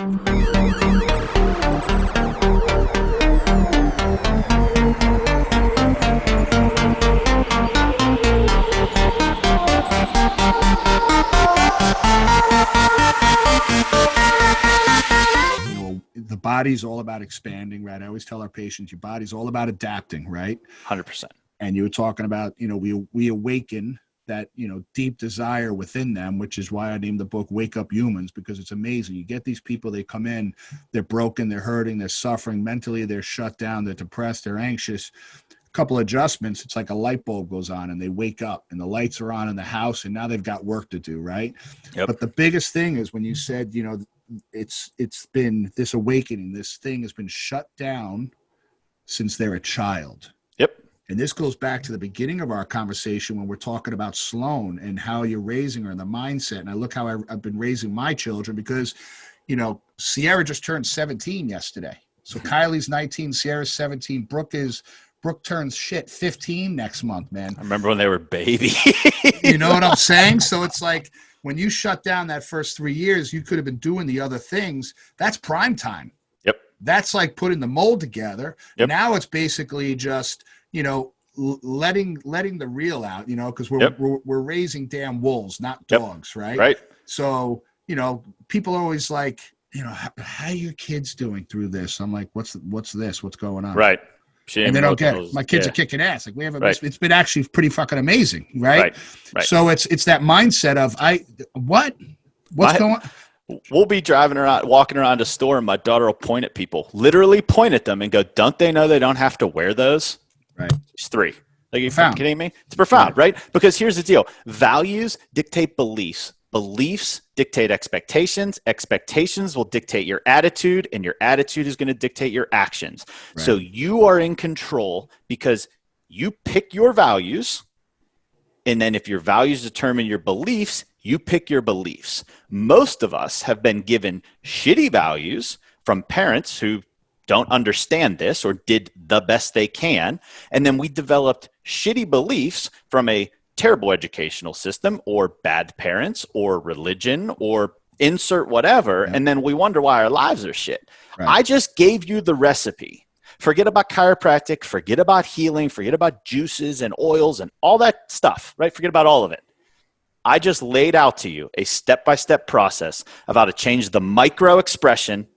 The body's all about expanding, right? I always tell our patients, your body's all about adapting, right? 100%. And you were talking about, we awaken that, deep desire within them, which is why I named the book Wake Up Humans, because it's amazing. You get these people, they come in, they're broken, they're hurting, they're suffering mentally, they're shut down, they're depressed, they're anxious. A couple adjustments, it's like a light bulb goes on and they wake up and the lights are on in the house and now they've got work to do, right? Yep. But the biggest thing is when you said, it's been this awakening, this thing has been shut down since they're a child. Yep. And this goes back to the beginning of our conversation when we're talking about Sloan and how you're raising her and the mindset. And I look how I've been raising my children because, Sierra just turned 17 yesterday. So Kylie's 19, Sierra's 17. Brooke turns 15 next month, man. I remember when they were baby. You know what I'm saying? So it's like when you shut down that first 3 years, you could have been doing the other things. That's prime time. Yep. That's like putting the mold together. Yep. Now it's basically just, letting the reel out, because we're raising damn wolves, not dogs, right? Right. So, people are always like, how are your kids doing through this? I'm like, what's this? What's going on? Right. And they don't get it. My kids are kicking ass. Like it's been actually pretty fucking amazing, right? Right. So it's that mindset of what's going on? We'll be walking around a store, and my daughter will point at people, literally point at them and go, "Don't they know they don't have to wear those?" Right. She's 3. Like, you fucking kidding me? It's profound, right? Because here's the deal. Values dictate beliefs. Beliefs dictate expectations. Expectations will dictate your attitude, and your attitude is going to dictate your actions. Right. So you are in control because you pick your values, and then if your values determine your beliefs, you pick your beliefs. Most of us have been given shitty values from parents who don't understand this or did the best they can. And then we developed shitty beliefs from a terrible educational system or bad parents or religion or insert whatever. Yeah. And then we wonder why our lives are shit. Right. I just gave you the recipe. Forget about chiropractic, forget about healing, forget about juices and oils and all that stuff, right? Forget about all of it. I just laid out to you a step-by-step process of how to change the micro expression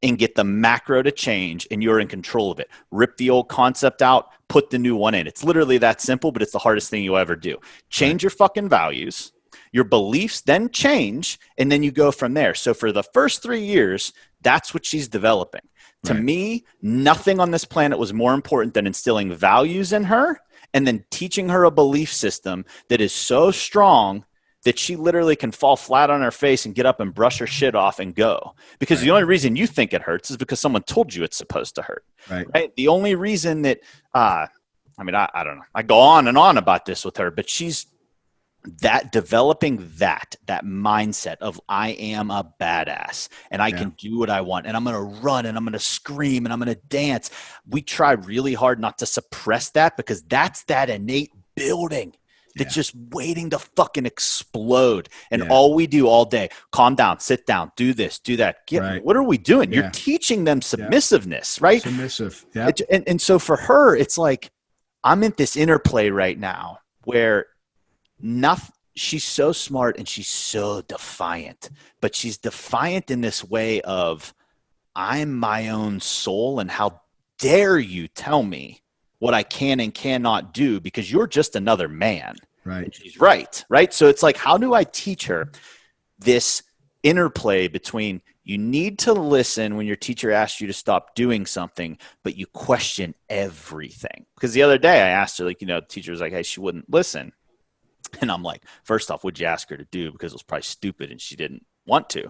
and get the macro to change, and you're in control of it. Rip the old concept out, put the new one in. It's literally that simple, but it's the hardest thing you'll ever do. Change your fucking values. Your beliefs then change, and then you go from there. So for the first 3 years, that's what she's developing. To me, nothing on this planet was more important than instilling values in her and then teaching her a belief system that is so strong that she literally can fall flat on her face and get up and brush her shit off and go. Because the only reason you think it hurts is because someone told you it's supposed to hurt. Right? The only reason that, I don't know. I go on and on about this with her, but she's developing that mindset of I am a badass and I can do what I want and I'm going to run and I'm going to scream and I'm going to dance. We try really hard not to suppress that because that's that innate building that's just waiting to fucking explode. And all we do all day, calm down, sit down, do this, do that. What are we doing? You're teaching them submissiveness, right? Submissive. Yeah. And so for her, it's like, I'm in this interplay right now where she's so smart and she's so defiant, but she's defiant in this way of I'm my own soul. And how dare you tell me what I can and cannot do because you're just another man. Right. And she's right. So it's like, how do I teach her this interplay between you need to listen when your teacher asks you to stop doing something, but you question everything. Because the other day I asked her, the teacher was like, hey, she wouldn't listen. And I'm like, first off, what'd you ask her to do? Because it was probably stupid and she didn't want to.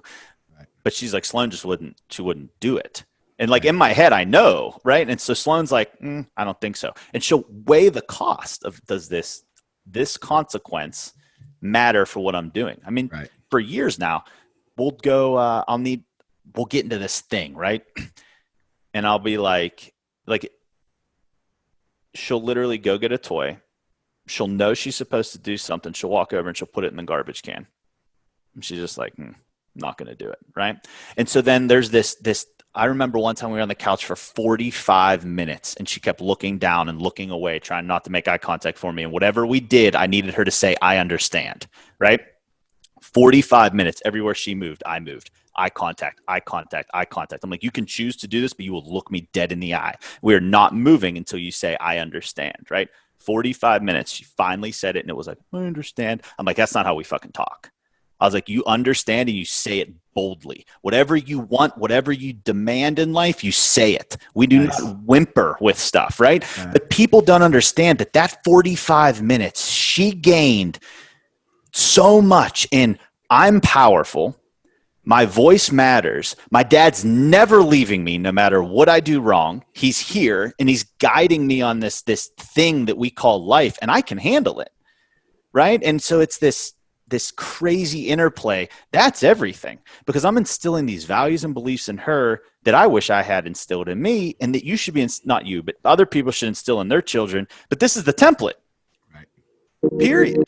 Right. But she's like, Sloan just wouldn't do it. And in my head, I know, right? And so Sloan's like, I don't think so. And she'll weigh the cost of, does this consequence matter for what I'm doing? I mean, for years now, we'll go, we'll get into this thing, right? And I'll be like, she'll literally go get a toy. She'll know she's supposed to do something. She'll walk over and she'll put it in the garbage can. And she's just like, not going to do it. Right. And so then there's this, I remember one time we were on the couch for 45 minutes and she kept looking down and looking away, trying not to make eye contact for me. And whatever we did, I needed her to say, I understand. Right. 45 minutes everywhere she moved, I moved. Eye contact, eye contact, eye contact. I'm like, you can choose to do this, but you will look me dead in the eye. We're not moving until you say, I understand. Right. 45 minutes. She finally said it and it was like, I understand. I'm like, that's not how we fucking talk. I was like, you understand and you say it boldly. Whatever you want, whatever you demand in life, you say it. We do not whimper with stuff, right? But people don't understand that 45 minutes, she gained so much in I'm powerful. My voice matters. My dad's never leaving me no matter what I do wrong. He's here and he's guiding me on this thing that we call life, and I can handle it, right? And so it's this crazy interplay. That's everything, because I'm instilling these values and beliefs in her that I wish I had instilled in me, and that you should be, not you, but other people should instill in their children. But this is the template, right? Period.